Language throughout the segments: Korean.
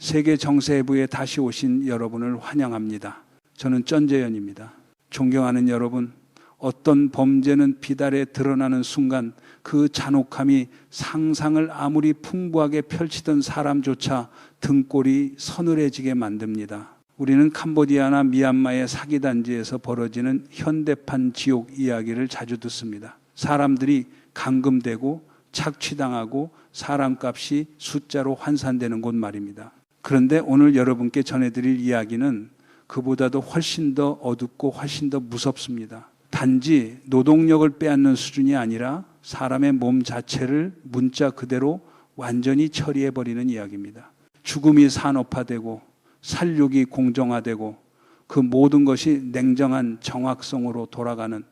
세계 정세부에 다시 오신 여러분을 환영합니다. 저는 전재현입니다. 존경하는 여러분, 어떤 범죄는 비달에 드러나는 순간 그 잔혹함이 상상을 아무리 풍부하게 펼치던 사람조차 등골이 서늘해지게 만듭니다. 우리는 캄보디아나 미얀마의 사기단지에서 벌어지는 현대판 지옥 이야기를 자주 듣습니다. 사람들이 감금되고 착취당하고 사람값이 숫자로 환산되는 곳 말입니다. 그런데 오늘 여러분께 전해드릴 이야기는 그보다도 훨씬 더 어둡고 훨씬 더 무섭습니다. 단지 노동력을 빼앗는 수준이 아니라 사람의 몸 자체를 문자 그대로 완전히 처리해버리는 이야기입니다. 죽음이 산업화되고 살육이 공정화되고 그 모든 것이 냉정한 정확성으로 돌아가는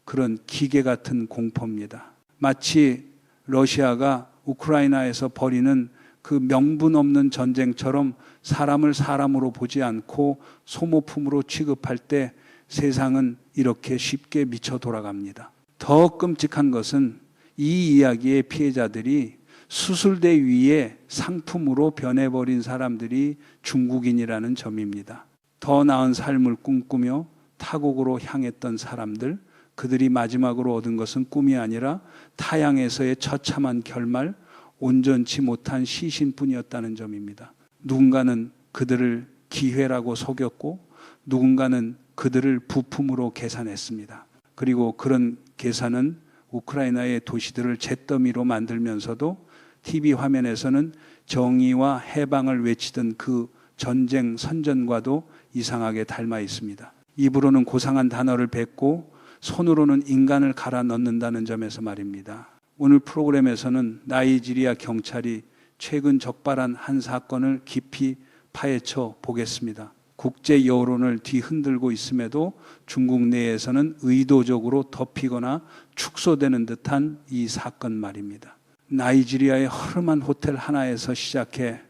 그런 기계 같은 공포입니다. 마치 러시아가 우크라이나에서 벌이는 그 명분 없는 전쟁처럼 사람을 사람으로 보지 않고 소모품으로 취급할 때 세상은 이렇게 쉽게 미쳐 돌아갑니다. 더 끔찍한 것은 이 이야기의 피해자들이 수술대 위에 상품으로 변해버린 사람들이 중국인이라는 점입니다. 더 나은 삶을 꿈꾸며 타국으로 향했던 사람들, 그들이 마지막으로 얻은 것은 꿈이 아니라 타향에서의 처참한 결말, 온전치 못한 시신뿐이었다는 점입니다. 누군가는 그들을 기회라고 속였고 누군가는 그들을 부품으로 계산했습니다. 그리고 그런 계산은 우크라이나의 도시들을 잿더미로 만들면서도 TV 화면에서는 정의와 해방을 외치던 그 전쟁 선전과도 이상하게 닮아 있습니다. 입으로는 고상한 단어를 뱉고 손으로는 인간을 갈아 넣는다는 점에서 말입니다. 오늘 프로그램에서는 나이지리아 경찰이 최근 적발한 한 사건을 깊이 파헤쳐 보겠습니다. 국제 여론을 뒤흔들고 있음에도 중국 내에서는 의도적으로 덮이거나 축소되는 듯한 이 사건 말입니다. 나이지리아의 허름한 호텔 하나에서 시작해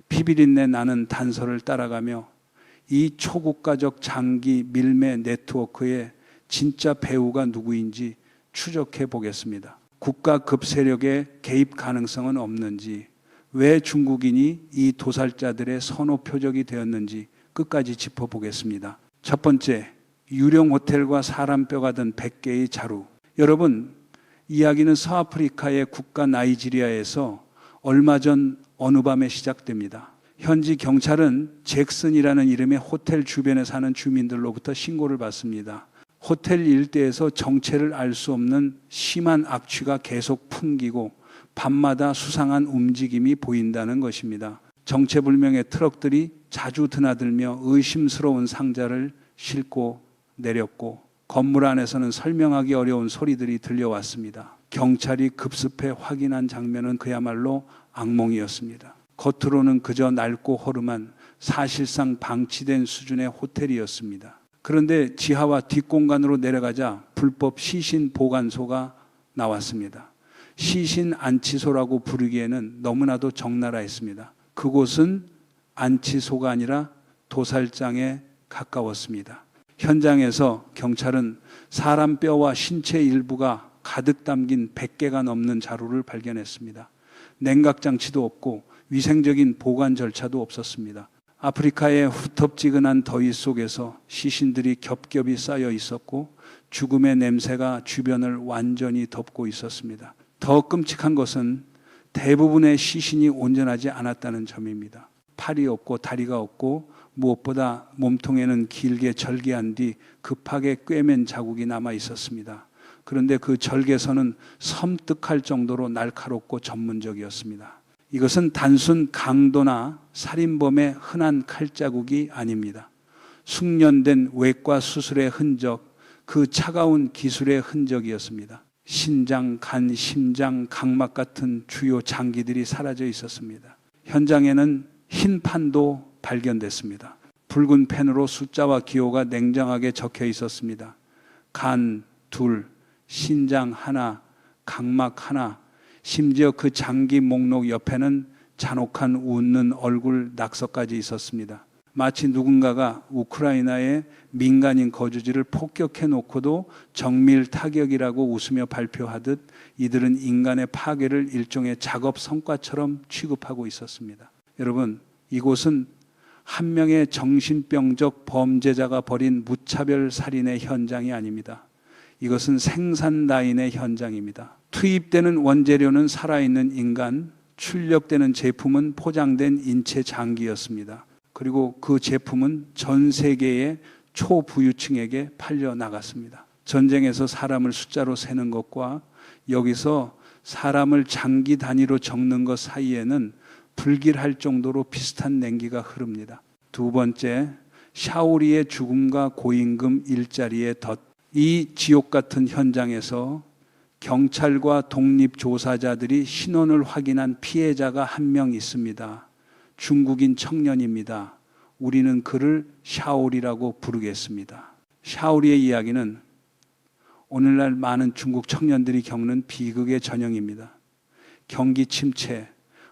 피비린내 나는 단서를 따라가며 이 초국가적 장기 밀매 네트워크의 진짜 배우가 누구인지 추적해 보겠습니다. 국가급 세력의 개입 가능성은 없는지, 왜 중국인이 이 도살자들의 선호 표적이 되었는지 끝까지 짚어보겠습니다. 첫 번째, 유령 호텔과 사람뼈가 든 100개의 자루. 여러분, 이야기는 서아프리카의 국가 나이지리아에서 얼마 전 어느 밤에 시작됩니다. 현지 경찰은 잭슨이라는 이름의 호텔 주변에 사는 주민들로부터 신고를 받습니다. 호텔 일대에서 정체를 알 수 없는 심한 악취가 계속 풍기고 밤마다 수상한 움직임이 보인다는 것입니다. 정체불명의 트럭들이 자주 드나들며 의심스러운 상자를 싣고 내렸고 건물 안에서는 설명하기 어려운 소리들이 들려왔습니다. 경찰이 급습해 확인한 장면은 그야말로 악몽이었습니다. 겉으로는 그저 낡고 허름한 사실상 방치된 수준의 호텔이었습니다. 그런데 지하와 뒷공간으로 내려가자 불법 시신 보관소가 나왔습니다. 시신 안치소라고 부르기에는 너무나도 적나라했습니다. 그곳은 안치소가 아니라 도살장에 가까웠습니다. 현장에서 경찰은 사람 뼈와 신체 일부가 가득 담긴 100개가 넘는 자루를 발견했습니다. 냉각장치도 없고 위생적인 보관 절차도 없었습니다. 아프리카의 후텁지근한 더위 속에서 시신들이 겹겹이 쌓여 있었고 죽음의 냄새가 주변을 완전히 덮고 있었습니다. 더 끔찍한 것은 대부분의 시신이 온전하지 않았다는 점입니다. 팔이 없고 다리가 없고 무엇보다 몸통에는 길게 절개한 뒤 급하게 꿰맨 자국이 남아 있었습니다. 그런데 그 절개선은 섬뜩할 정도로 날카롭고 전문적이었습니다. 이것은 단순 강도나 살인범의 흔한 칼자국이 아닙니다. 숙련된 외과 수술의 흔적, 그 차가운 기술의 흔적이었습니다. 신장, 간, 심장, 각막 같은 주요 장기들이 사라져 있었습니다. 현장에는 흰 판도 발견됐습니다. 붉은 펜으로 숫자와 기호가 냉정하게 적혀 있었습니다. 간 2, 신장 1, 각막 1, 심지어 그 장기 목록 옆에는 잔혹한 웃는 얼굴 낙서까지 있었습니다. 마치 누군가가 우크라이나의 민간인 거주지를 폭격해 놓고도 정밀 타격이라고 웃으며 발표하듯 이들은 인간의 파괴를 일종의 작업 성과처럼 취급하고 있었습니다. 여러분, 이곳은 한 명의 정신병적 범죄자가 벌인 무차별 살인의 현장이 아닙니다. 이것은 생산 라인의 현장입니다. 투입되는 원재료는 살아있는 인간, 출력되는 제품은 포장된 인체 장기였습니다. 그리고 그 제품은 전 세계의 초부유층에게 팔려 나갔습니다. 전쟁에서 사람을 숫자로 세는 것과 여기서 사람을 장기 단위로 적는 것 사이에는 불길할 정도로 비슷한 냉기가 흐릅니다. 두 번째, 샤오리의 죽음과 고임금 일자리의 덫. 이 지옥 같은 현장에서 경찰과 독립조사자들이 신원을 확인한 피해자가 한 명 있습니다. 중국인 청년입니다. 우리는 그를 샤오리라고 부르겠습니다. 샤오리의 이야기는 오늘날 많은 중국 청년들이 겪는 비극의 전형입니다. 경기 침체,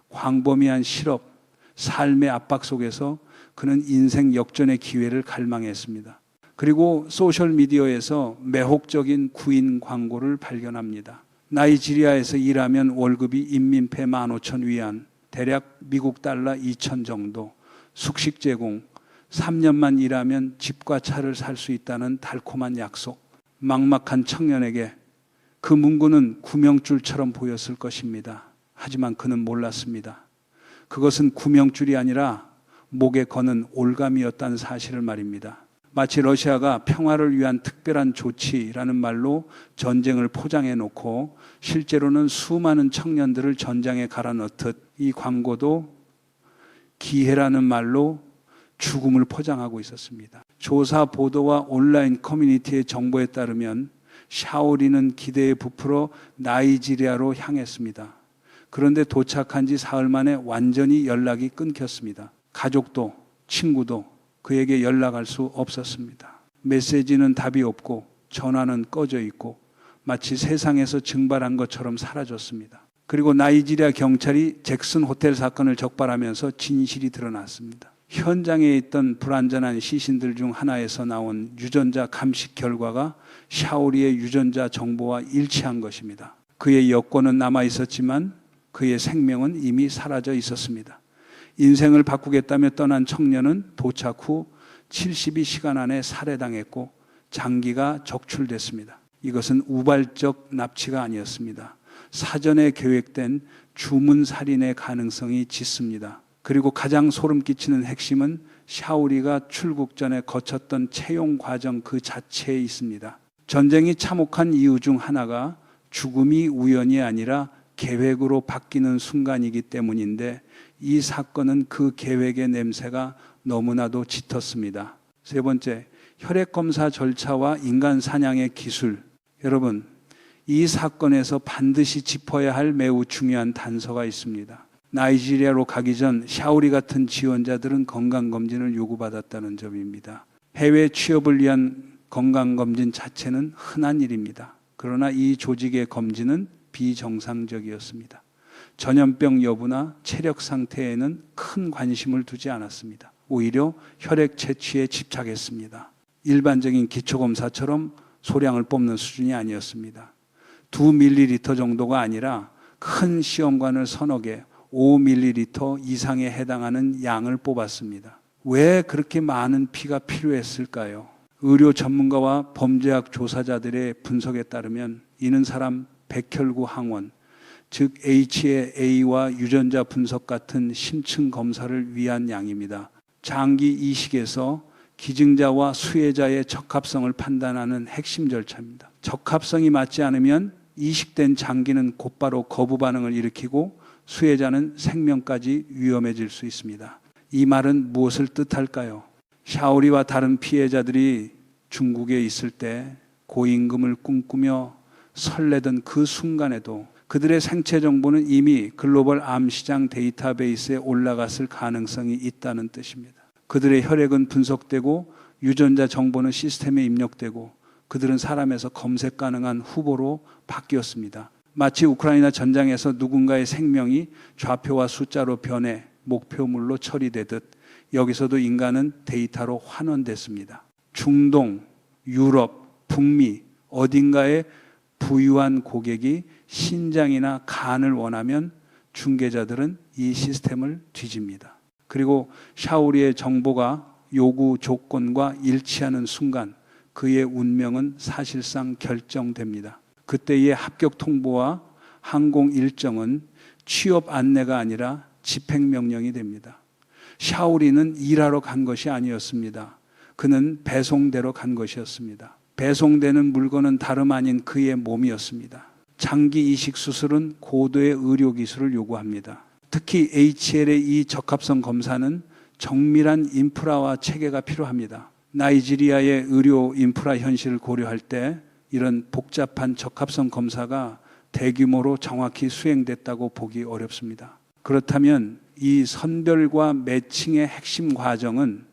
광범위한 실업, 삶의 압박 속에서 그는 인생 역전의 기회를 갈망했습니다. 그리고 소셜미디어에서 매혹적인 구인 광고를 발견합니다. 나이지리아에서 일하면 월급이 인민폐 15,000위안, 대략 미국 달러 2,000 정도, 숙식 제공, 3년만 일하면 집과 차를 살 수 있다는 달콤한 약속. 막막한 청년에게 그 문구는 구명줄처럼 보였을 것입니다. 하지만 그는 몰랐습니다. 그것은 구명줄이 아니라 목에 거는 올감이었다는 사실을 말입니다. 마치 러시아가 평화를 위한 특별한 조치라는 말로 전쟁을 포장해 놓고 실제로는 수많은 청년들을 전장에 갈아넣듯 이 광고도 기회라는 말로 죽음을 포장하고 있었습니다. 조사 보도와 온라인 커뮤니티의 정보에 따르면 샤오리는 기대에 부풀어 나이지리아로 향했습니다. 그런데 도착한 지 사흘 만에 완전히 연락이 끊겼습니다. 가족도 친구도 그에게 연락할 수 없었습니다. 메시지는 답이 없고 전화는 꺼져 있고 마치 세상에서 증발한 것처럼 사라졌습니다. 그리고 나이지리아 경찰이 잭슨 호텔 사건을 적발하면서 진실이 드러났습니다. 현장에 있던 불완전한 시신들 중 하나에서 나온 유전자 감식 결과가 샤오리의 유전자 정보와 일치한 것입니다. 그의 여권은 남아 있었지만 그의 생명은 이미 사라져 있었습니다. 인생을 바꾸겠다며 떠난 청년은 도착 후 72시간 안에 살해당했고 장기가 적출됐습니다. 이것은 우발적 납치가 아니었습니다. 사전에 계획된 주문 살인의 가능성이 짙습니다. 그리고 가장 소름 끼치는 핵심은 샤오리가 출국 전에 거쳤던 채용 과정 그 자체에 있습니다. 전쟁이 참혹한 이유 중 하나가 죽음이 우연이 아니라 계획으로 바뀌는 순간이기 때문인데 이 사건은 그 계획의 냄새가 너무나도 짙었습니다. 세 번째, 혈액검사 절차와 인간 사냥의 기술. 여러분, 이 사건에서 반드시 짚어야 할 매우 중요한 단서가 있습니다. 나이지리아로 가기 전 샤오리 같은 지원자들은 건강검진을 요구받았다는 점입니다. 해외 취업을 위한 건강검진 자체는 흔한 일입니다. 그러나 이 조직의 검진은 비정상적이었습니다. 전염병 여부나 체력 상태에는 큰 관심을 두지 않았습니다. 오히려 혈액 채취에 집착했습니다. 일반적인 기초검사처럼 소량을 뽑는 수준이 아니었습니다. 2ml 정도가 아니라 큰 시험관을 서너 개, 5ml 이상에 해당하는 양을 뽑았습니다. 왜 그렇게 많은 피가 필요했을까요? 의료 전문가와 범죄학 조사자들의 분석에 따르면 이는 사람 백혈구 항원, 즉 H의 A와 유전자 분석 같은 심층 검사를 위한 양입니다. 장기 이식에서 기증자와 수혜자의 적합성을 판단하는 핵심 절차입니다. 적합성이 맞지 않으면 이식된 장기는 곧바로 거부 반응을 일으키고 수혜자는 생명까지 위험해질 수 있습니다. 이 말은 무엇을 뜻할까요? 샤오리와 다른 피해자들이 중국에 있을 때 고임금을 꿈꾸며 설레던 그 순간에도 그들의 생체 정보는 이미 글로벌 암 시장 데이터베이스에 올라갔을 가능성이 있다는 뜻입니다. 그들의 혈액은 분석되고 유전자 정보는 시스템에 입력되고 그들은 사람에서 검색 가능한 후보로 바뀌었습니다. 마치 우크라이나 전장에서 누군가의 생명이 좌표와 숫자로 변해 목표물로 처리되듯 여기서도 인간은 데이터로 환원됐습니다. 중동, 유럽, 북미 어딘가에 부유한 고객이 신장이나 간을 원하면 중개자들은 이 시스템을 뒤집니다. 그리고 샤오리의 정보가 요구 조건과 일치하는 순간 그의 운명은 사실상 결정됩니다. 그때의 합격 통보와 항공 일정은 취업 안내가 아니라 집행명령이 됩니다. 샤오리는 일하러 간 것이 아니었습니다. 그는 배송대로 간 것이었습니다. 배송되는 물건은 다름 아닌 그의 몸이었습니다. 장기 이식 수술은 고도의 의료 기술을 요구합니다. 특히 HL의 이 적합성 검사는 정밀한 인프라와 체계가 필요합니다. 나이지리아의 의료 인프라 현실을 고려할 때 이런 복잡한 적합성 검사가 대규모로 정확히 수행됐다고 보기 어렵습니다. 그렇다면 이 선별과 매칭의 핵심 과정은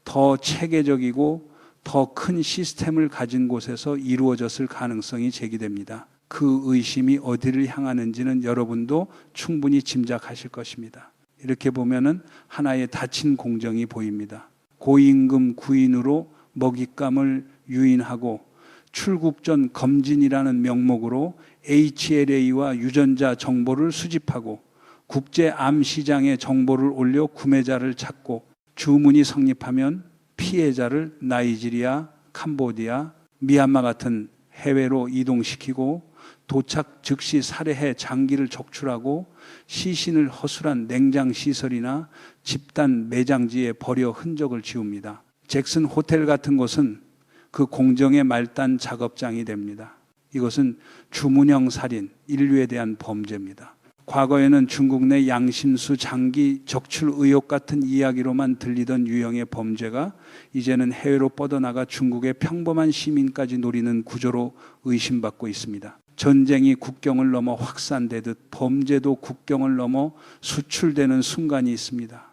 더 체계적이고 더 큰 시스템을 가진 곳에서 이루어졌을 가능성이 제기됩니다. 그 의심이 어디를 향하는지는 여러분도 충분히 짐작하실 것입니다. 이렇게 보면은 하나의 닫힌 공정이 보입니다. 고임금 구인으로 먹잇감을 유인하고 출국 전 검진이라는 명목으로 HLA와 유전자 정보를 수집하고 국제 암 시장에 정보를 올려 구매자를 찾고 주문이 성립하면 피해자를 나이지리아, 캄보디아, 미얀마 같은 해외로 이동시키고 도착 즉시 살해해 장기를 적출하고 시신을 허술한 냉장시설이나 집단 매장지에 버려 흔적을 지웁니다. 잭슨 호텔 같은 곳은 그 공정의 말단 작업장이 됩니다. 이것은 주문형 살인, 인류에 대한 범죄입니다. 과거에는 중국 내 양심수 장기 적출 의혹 같은 이야기로만 들리던 유형의 범죄가 이제는 해외로 뻗어나가 중국의 평범한 시민까지 노리는 구조로 의심받고 있습니다. 전쟁이 국경을 넘어 확산되듯 범죄도 국경을 넘어 수출되는 순간이 있습니다.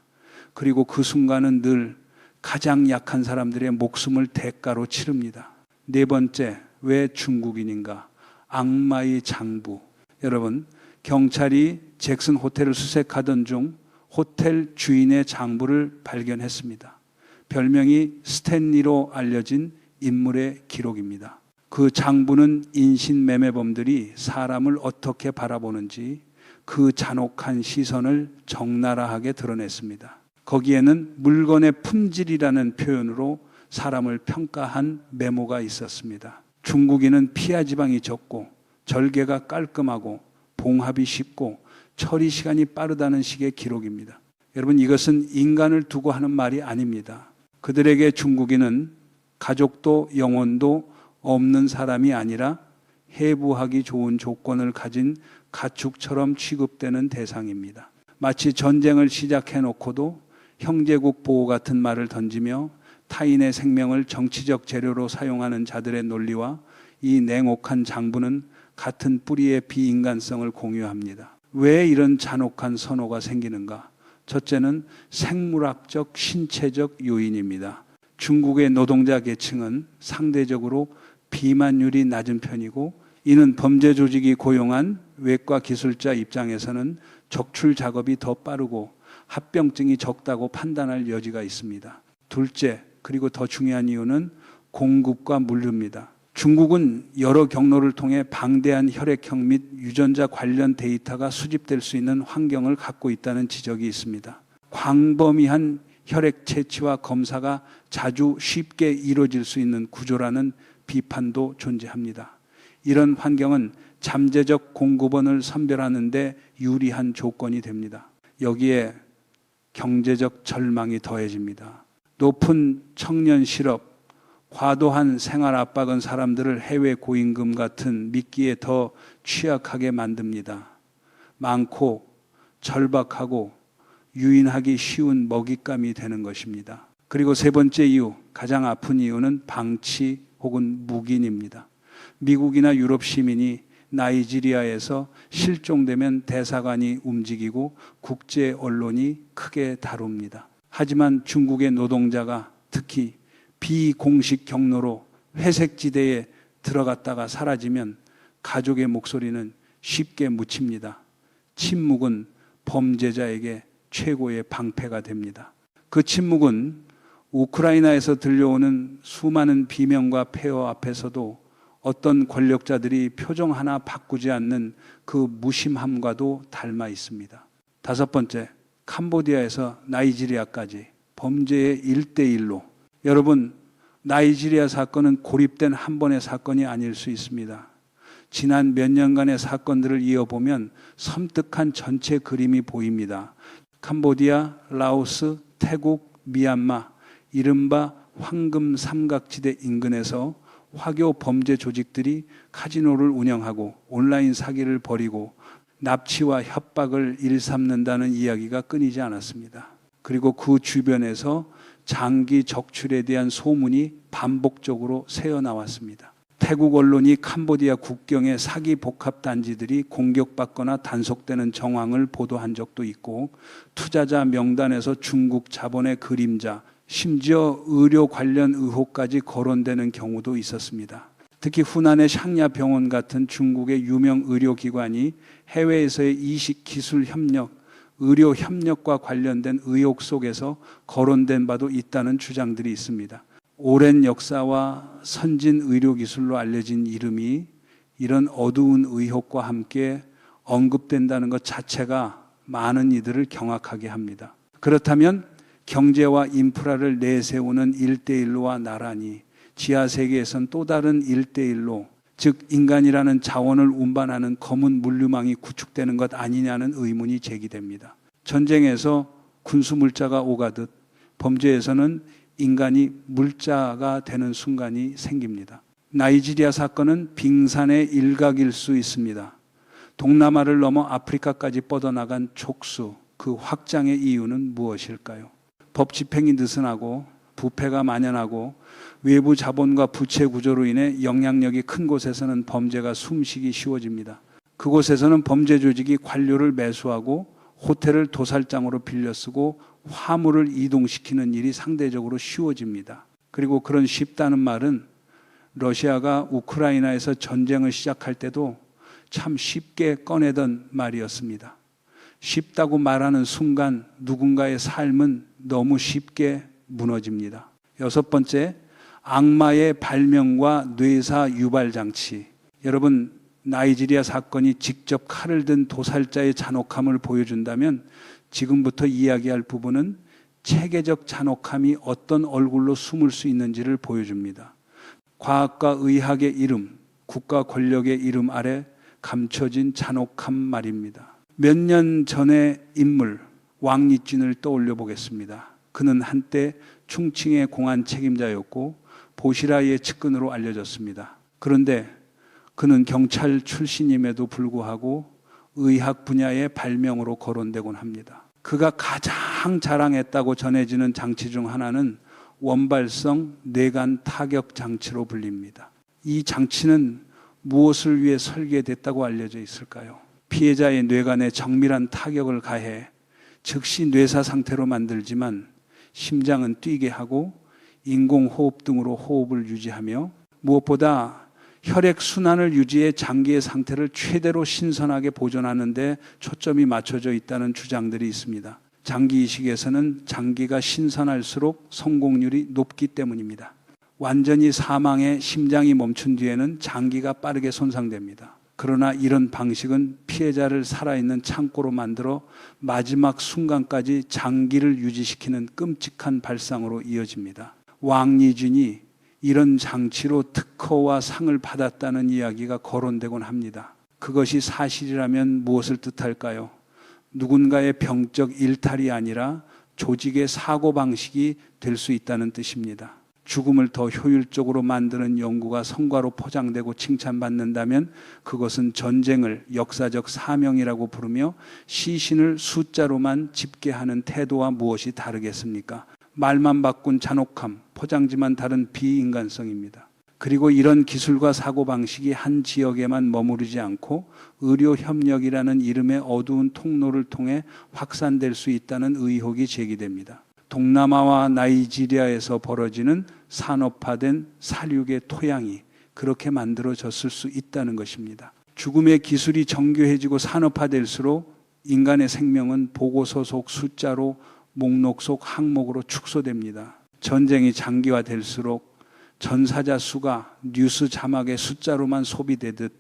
그리고 그 순간은 늘 가장 약한 사람들의 목숨을 대가로 치릅니다. 네 번째, 왜 중국인인가? 악마의 장부. 여러분, 경찰이 잭슨 호텔을 수색하던 중 호텔 주인의 장부를 발견했습니다. 별명이 스탠리로 알려진 인물의 기록입니다. 그 장부는 인신매매범들이 사람을 어떻게 바라보는지 그 잔혹한 시선을 적나라하게 드러냈습니다. 거기에는 물건의 품질이라는 표현으로 사람을 평가한 메모가 있었습니다. 중국인은 피하 지방이 적고 절개가 깔끔하고 봉합이 쉽고 처리 시간이 빠르다는 식의 기록입니다. 여러분, 이것은 인간을 두고 하는 말이 아닙니다. 그들에게 중국인은 가족도 영혼도 없는 사람이 아니라 해부하기 좋은 조건을 가진 가축처럼 취급되는 대상입니다. 마치 전쟁을 시작해 놓고도 형제국 보호 같은 말을 던지며 타인의 생명을 정치적 재료로 사용하는 자들의 논리와 이 냉혹한 장부는 같은 뿌리의 비인간성을 공유합니다. 왜 이런 잔혹한 선호가 생기는가? 첫째는 생물학적, 신체적 요인입니다. 중국의 노동자 계층은 상대적으로 비만율이 낮은 편이고 이는 범죄 조직이 고용한 외과 기술자 입장에서는 적출 작업이 더 빠르고 합병증이 적다고 판단할 여지가 있습니다. 둘째, 그리고 더 중요한 이유는 공급과 물류입니다. 중국은 여러 경로를 통해 방대한 혈액형 및 유전자 관련 데이터가 수집될 수 있는 환경을 갖고 있다는 지적이 있습니다. 광범위한 혈액 채취와 검사가 자주 쉽게 이루어질 수 있는 구조라는 비판도 존재합니다. 이런 환경은 잠재적 공급원을 선별하는 데 유리한 조건이 됩니다. 여기에 경제적 절망이 더해집니다. 높은 청년 실업, 과도한 생활 압박은 사람들을 해외 고임금 같은 미끼에 더 취약하게 만듭니다. 많고 절박하고 유인하기 쉬운 먹잇감이 되는 것입니다. 그리고 세 번째 이유, 가장 아픈 이유는 방치 혹은 묵인입니다. 미국이나 유럽 시민이 나이지리아에서 실종되면 대사관이 움직이고 국제 언론이 크게 다룹니다. 하지만 중국의 노동자가 특히 비공식 경로로 회색지대에 들어갔다가 사라지면 가족의 목소리는 쉽게 묻힙니다. 침묵은 범죄자에게 최고의 방패가 됩니다. 그 침묵은 우크라이나에서 들려오는 수많은 비명과 폐허 앞에서도 어떤 권력자들이 표정 하나 바꾸지 않는 그 무심함과도 닮아 있습니다. 다섯 번째, 캄보디아에서 나이지리아까지 범죄의 1대1로. 여러분, 나이지리아 사건은 고립된 한 번의 사건이 아닐 수 있습니다. 지난 몇 년간의 사건들을 이어보면 섬뜩한 전체 그림이 보입니다. 캄보디아, 라오스, 태국, 미얀마, 이른바 황금 삼각지대 인근에서 화교 범죄 조직들이 카지노를 운영하고 온라인 사기를 벌이고 납치와 협박을 일삼는다는 이야기가 끊이지 않았습니다. 그리고 그 주변에서 장기 적출에 대한 소문이 반복적으로 새어나왔습니다. 태국 언론이 캄보디아 국경의 사기 복합 단지들이 공격받거나 단속되는 정황을 보도한 적도 있고, 투자자 명단에서 중국 자본의 그림자, 심지어 의료 관련 의혹까지 거론되는 경우도 있었습니다. 특히 후난의 샹야 병원 같은 중국의 유명 의료기관이 해외에서의 이식 기술 협력, 의료 협력과 관련된 의혹 속에서 거론된 바도 있다는 주장들이 있습니다. 오랜 역사와 선진 의료 기술로 알려진 이름이 이런 어두운 의혹과 함께 언급된다는 것 자체가 많은 이들을 경악하게 합니다. 그렇다면 경제와 인프라를 내세우는 1대1로와 나란히 지하세계에선 또 다른 1대1로, 즉 인간이라는 자원을 운반하는 검은 물류망이 구축되는 것 아니냐는 의문이 제기됩니다. 전쟁에서 군수물자가 오가듯 범죄에서는 인간이 물자가 되는 순간이 생깁니다. 나이지리아 사건은 빙산의 일각일 수 있습니다. 동남아를 넘어 아프리카까지 뻗어나간 촉수, 그 확장의 이유는 무엇일까요? 법 집행이 느슨하고 부패가 만연하고 외부 자본과 부채 구조로 인해 영향력이 큰 곳에서는 범죄가 숨쉬기 쉬워집니다. 그곳에서는 범죄 조직이 관료를 매수하고 호텔을 도살장으로 빌려 쓰고 화물을 이동시키는 일이 상대적으로 쉬워집니다. 그리고 그런 쉽다는 말은 러시아가 우크라이나에서 전쟁을 시작할 때도 참 쉽게 꺼내던 말이었습니다. 쉽다고 말하는 순간 누군가의 삶은 너무 쉽게 무너집니다. 6번째, 악마의 발명과 뇌사 유발 장치. 여러분, 나이지리아 사건이 직접 칼을 든 도살자의 잔혹함을 보여준다면 지금부터 이야기할 부분은 체계적 잔혹함이 어떤 얼굴로 숨을 수 있는지를 보여줍니다. 과학과 의학의 이름, 국가 권력의 이름 아래 감춰진 잔혹한 말입니다. 몇 년 전의 인물 왕리진을 떠올려 보겠습니다. 그는 한때 충칭의 공안 책임자였고 보시라이의 측근으로 알려졌습니다. 그런데 그는 경찰 출신임에도 불구하고 의학 분야의 발명으로 거론되곤 합니다. 그가 가장 자랑했다고 전해지는 장치 중 하나는 원발성 뇌간 타격 장치로 불립니다. 이 장치는 무엇을 위해 설계됐다고 알려져 있을까요? 피해자의 뇌간에 정밀한 타격을 가해 즉시 뇌사 상태로 만들지만 심장은 뛰게 하고 인공호흡 등으로 호흡을 유지하며 무엇보다 혈액순환을 유지해 장기의 상태를 최대로 신선하게 보존하는 데 초점이 맞춰져 있다는 주장들이 있습니다. 장기 이식에서는 장기가 신선할수록 성공률이 높기 때문입니다. 완전히 사망해 심장이 멈춘 뒤에는 장기가 빠르게 손상됩니다. 그러나 이런 방식은 피해자를 살아있는 창고로 만들어 마지막 순간까지 장기를 유지시키는 끔찍한 발상으로 이어집니다. 왕리준이 이런 장치로 특허와 상을 받았다는 이야기가 거론되곤 합니다. 그것이 사실이라면 무엇을 뜻할까요? 누군가의 병적 일탈이 아니라 조직의 사고방식이 될 수 있다는 뜻입니다. 죽음을 더 효율적으로 만드는 연구가 성과로 포장되고 칭찬받는다면 그것은 전쟁을 역사적 사명이라고 부르며 시신을 숫자로만 집계하는 태도와 무엇이 다르겠습니까? 말만 바꾼 잔혹함, 포장지만 다른 비인간성입니다. 그리고 이런 기술과 사고방식이 한 지역에만 머무르지 않고 의료협력이라는 이름의 어두운 통로를 통해 확산될 수 있다는 의혹이 제기됩니다. 동남아와 나이지리아에서 벌어지는 산업화된 살육의 토양이 그렇게 만들어졌을 수 있다는 것입니다. 죽음의 기술이 정교해지고 산업화될수록 인간의 생명은 보고서 속 숫자로 목록 속 항목으로 축소됩니다. 전쟁이 장기화될수록 전사자 수가 뉴스 자막의 숫자로만 소비되듯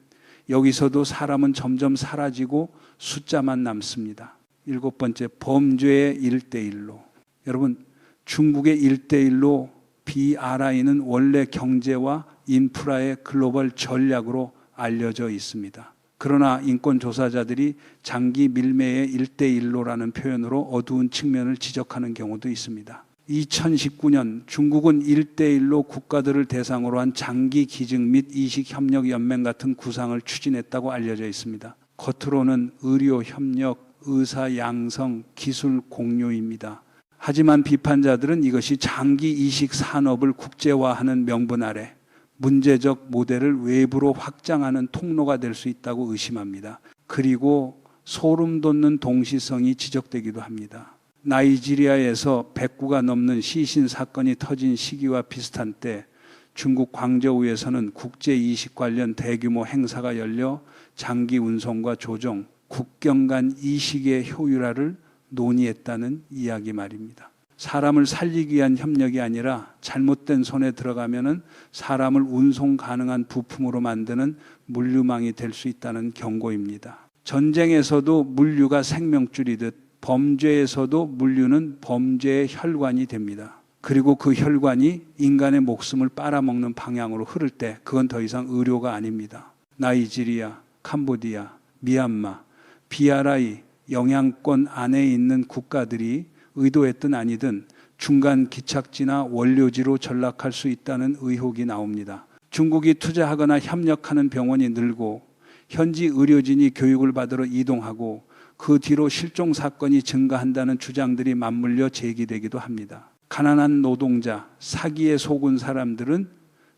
여기서도 사람은 점점 사라지고 숫자만 남습니다. 7번째, 범죄의 1대1로. 여러분, 중국의 1대1로 BRI는 원래 경제와 인프라의 글로벌 전략으로 알려져 있습니다. 그러나 인권 조사자들이 장기 밀매의 1대1로라는 표현으로 어두운 측면을 지적하는 경우도 있습니다. 2019년 중국은 1대1로 국가들을 대상으로 한 장기 기증 및 이식협력연맹 같은 구상을 추진했다고 알려져 있습니다. 겉으로는 의료 협력, 의사 양성, 기술 공유입니다. 하지만 비판자들은 이것이 장기 이식 산업을 국제화하는 명분 아래 문제적 모델을 외부로 확장하는 통로가 될 수 있다고 의심합니다. 그리고 소름 돋는 동시성이 지적되기도 합니다. 나이지리아에서 109가 넘는 시신 사건이 터진 시기와 비슷한 때 중국 광저우에서는 국제 이식 관련 대규모 행사가 열려 장기 운송과 조종, 국경 간 이식의 효율화를 논의했다는 이야기 말입니다. 사람을 살리기 위한 협력이 아니라 잘못된 손에 들어가면은 사람을 운송 가능한 부품으로 만드는 물류망이 될 수 있다는 경고입니다. 전쟁에서도 물류가 생명줄이듯 범죄에서도 물류는 범죄의 혈관이 됩니다. 그리고 그 혈관이 인간의 목숨을 빨아먹는 방향으로 흐를 때 그건 더 이상 의료가 아닙니다. 나이지리아, 캄보디아, 미얀마, BRI 영향권 안에 있는 국가들이 의도했든 아니든 중간 기착지나 원료지로 전락할 수 있다는 의혹이 나옵니다. 중국이 투자하거나 협력하는 병원이 늘고 현지 의료진이 교육을 받으러 이동하고 그 뒤로 실종 사건이 증가한다는 주장들이 맞물려 제기되기도 합니다. 가난한 노동자, 사기에 속은 사람들은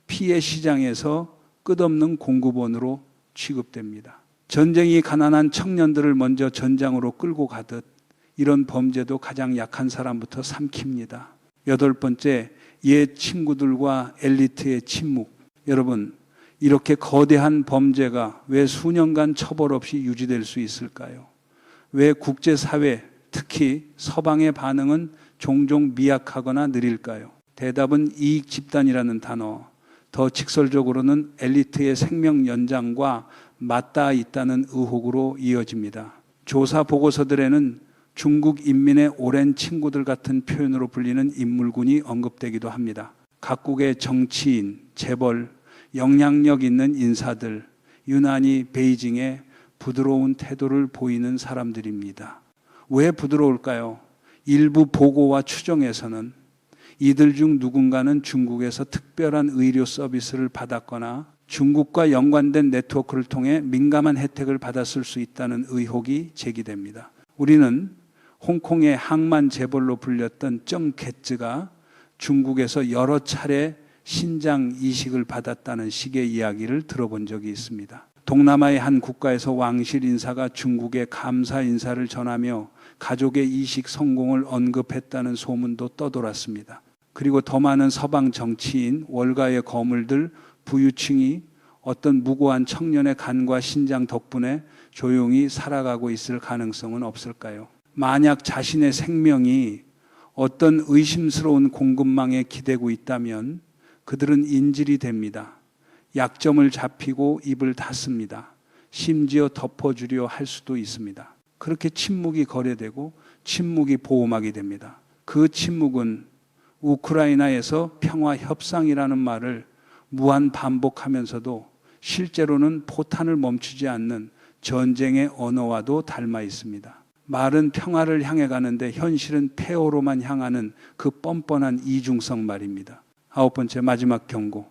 피해 시장에서 끝없는 공급원으로 취급됩니다. 전쟁이 가난한 청년들을 먼저 전장으로 끌고 가듯 이런 범죄도 가장 약한 사람부터 삼킵니다. 8번째, 옛 친구들과 엘리트의 침묵. 여러분, 이렇게 거대한 범죄가 왜 수년간 처벌 없이 유지될 수 있을까요? 왜 국제사회, 특히 서방의 반응은 종종 미약하거나 느릴까요? 대답은 이익 집단이라는 단어, 더 직설적으로는 엘리트의 생명 연장과 맞닿아 있다는 의혹으로 이어집니다. 조사 보고서들에는 중국 인민의 오랜 친구들 같은 표현으로 불리는 인물군이 언급되기도 합니다. 각국의 정치인, 재벌, 영향력 있는 인사들, 유난히 베이징에 부드러운 태도를 보이는 사람들입니다. 왜 부드러울까요? 일부 보고와 추정에서는 이들 중 누군가는 중국에서 특별한 의료 서비스를 받았거나 중국과 연관된 네트워크를 통해 민감한 혜택을 받았을 수 있다는 의혹이 제기됩니다. 우리는 홍콩의 항만 재벌로 불렸던 정게츠가 중국에서 여러 차례 신장 이식을 받았다는 식의 이야기를 들어본 적이 있습니다. 동남아의 한 국가에서 왕실 인사가 중국에 감사 인사를 전하며 가족의 이식 성공을 언급했다는 소문도 떠돌았습니다. 그리고 더 많은 서방 정치인, 월가의 거물들, 부유층이 어떤 무고한 청년의 간과 신장 덕분에 조용히 살아가고 있을 가능성은 없을까요? 만약 자신의 생명이 어떤 의심스러운 공급망에 기대고 있다면 그들은 인질이 됩니다. 약점을 잡히고 입을 닫습니다. 심지어 덮어주려 할 수도 있습니다. 그렇게 침묵이 거래되고 침묵이 보호막이 됩니다. 그 침묵은 우크라이나에서 평화 협상이라는 말을 무한 반복하면서도 실제로는 포탄을 멈추지 않는 전쟁의 언어와도 닮아 있습니다. 말은 평화를 향해 가는데 현실은 폐허로만 향하는 그 뻔뻔한 이중성 말입니다. 9번째, 마지막 경고.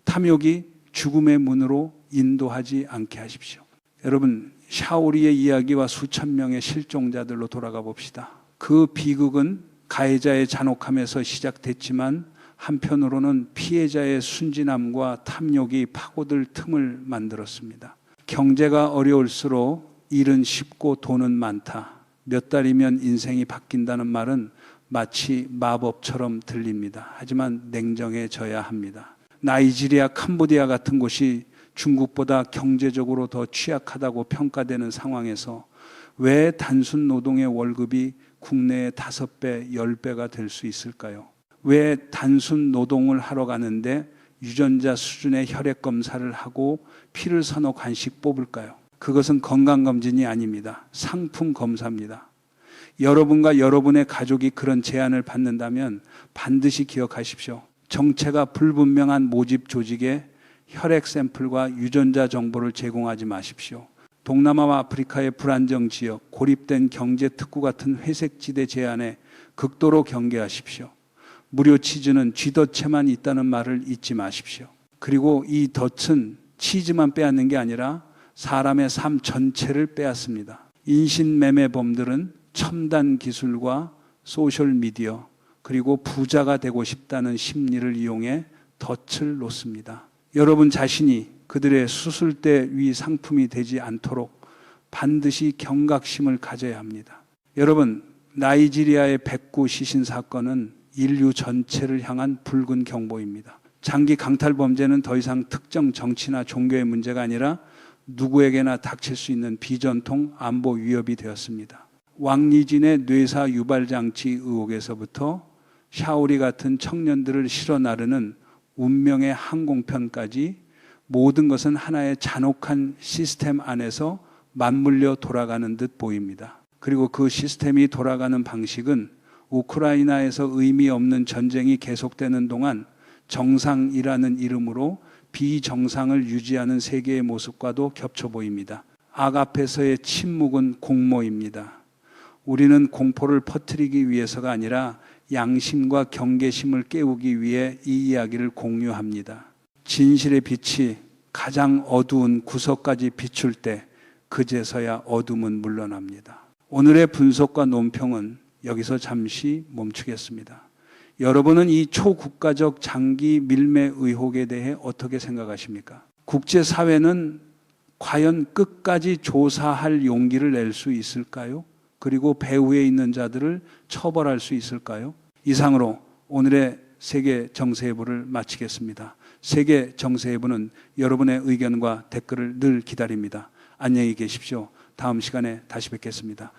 탐욕이 죽음의 문으로 인도하지 않게 하십시오. 여러분, 샤오리의 이야기와 수천 명의 실종자들로 돌아가 봅시다. 그 비극은 가해자의 잔혹함에서 시작됐지만 한편으로는 피해자의 순진함과 탐욕이 파고들 틈을 만들었습니다. 경제가 어려울수록 일은 쉽고 돈은 많다. 몇 달이면 인생이 바뀐다는 말은 마치 마법처럼 들립니다. 하지만 냉정해져야 합니다. 나이지리아, 캄보디아 같은 곳이 중국보다 경제적으로 더 취약하다고 평가되는 상황에서 왜 단순 노동의 월급이 국내의 5배, 10배가 될 수 있을까요? 왜 단순 노동을 하러 가는데 유전자 수준의 혈액 검사를 하고 피를 서너 관씩 뽑을까요? 그것은 건강검진이 아닙니다. 상품 검사입니다. 여러분과 여러분의 가족이 그런 제안을 받는다면 반드시 기억하십시오. 정체가 불분명한 모집 조직에 혈액 샘플과 유전자 정보를 제공하지 마십시오. 동남아와 아프리카의 불안정 지역, 고립된 경제 특구 같은 회색지대 제안에 극도로 경계하십시오. 무료 치즈는 쥐덫에만 있다는 말을 잊지 마십시오. 그리고 이 덫은 치즈만 빼앗는 게 아니라 사람의 삶 전체를 빼앗습니다. 인신매매범들은 첨단 기술과 소셜미디어 그리고 부자가 되고 싶다는 심리를 이용해 덫을 놓습니다. 여러분 자신이 그들의 수술대 위 상품이 되지 않도록 반드시 경각심을 가져야 합니다. 여러분, 나이지리아의 백구 시신 사건은 인류 전체를 향한 붉은 경보입니다. 장기 강탈 범죄는 더 이상 특정 정치나 종교의 문제가 아니라 누구에게나 닥칠 수 있는 비전통 안보 위협이 되었습니다. 왕리진의 뇌사 유발 장치 의혹에서부터 샤오리 같은 청년들을 실어 나르는 운명의 항공편까지 모든 것은 하나의 잔혹한 시스템 안에서 맞물려 돌아가는 듯 보입니다. 그리고 그 시스템이 돌아가는 방식은 우크라이나에서 의미 없는 전쟁이 계속되는 동안 정상이라는 이름으로 비정상을 유지하는 세계의 모습과도 겹쳐 보입니다. 악 앞에서의 침묵은 공모입니다. 우리는 공포를 퍼뜨리기 위해서가 아니라 양심과 경계심을 깨우기 위해 이 이야기를 공유합니다. 진실의 빛이 가장 어두운 구석까지 비출 때 그제서야 어둠은 물러납니다. 오늘의 분석과 논평은 여기서 잠시 멈추겠습니다. 여러분은 이 초국가적 장기 밀매 의혹에 대해 어떻게 생각하십니까? 국제사회는 과연 끝까지 조사할 용기를 낼 수 있을까요? 그리고 배후에 있는 자들을 처벌할 수 있을까요? 이상으로 오늘의 세계 정세해부를 마치겠습니다. 세계 정세해부는 여러분의 의견과 댓글을 늘 기다립니다. 안녕히 계십시오. 다음 시간에 다시 뵙겠습니다.